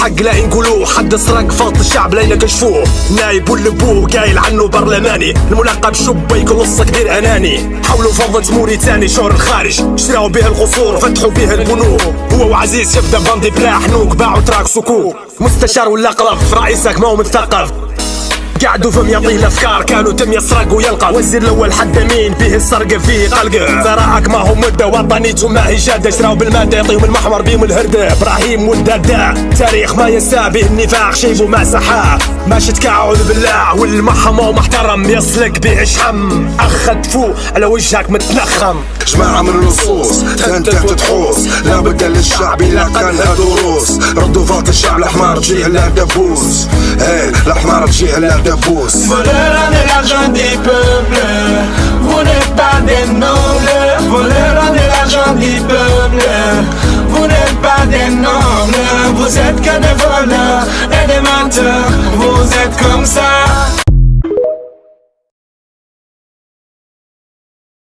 الحق لا ينقولوه، حد سرق فوت الشعب لا يكشفوه. نايب واللبوه قايل عنه برلماني، الملقب شبه يكون نص كبير اناني. حاولوا فضة موريتاني شهر الخارج، شراو به القصور فتحوا به البنوك. هو وعزيز يبدا باندي بلا حنوك، باعوا تراك سكوك. مستشار ولا قلف رئيسك ما هو مثقف، قعدوا فم يعطيه الافكار، كانوا تم يسرق ويلقى. وزير الاول حد مين به السرقه فيه قلقه. ثراءك ما هو مده وطنيتهم ما هي جاده، شراو بالماده يعطيهم المحمر بيهم الهرده. ابراهيم ولداده تاريخ ما ينساه، به النفاق شيبه ما سحاه. ماشي تكاعد بالله والمحم ومحترم، يسلك به شحم اخد فوق على وجهك متنخم. جماعة من اللصوص تنتهي تحوس، لابد للشعب إلا كانها دروس. ردوا فوت الشعب الحمار تجيه لا دبوس، ايه الحمار تجيه لا دبوس. Voleur de l'argent des peuples, vous n'êtes pas des nobles. Voleur de l'argent des peuples, vous n'êtes pas des nobles. Vous êtes que des voleurs et des menteurs, vous êtes comme ça.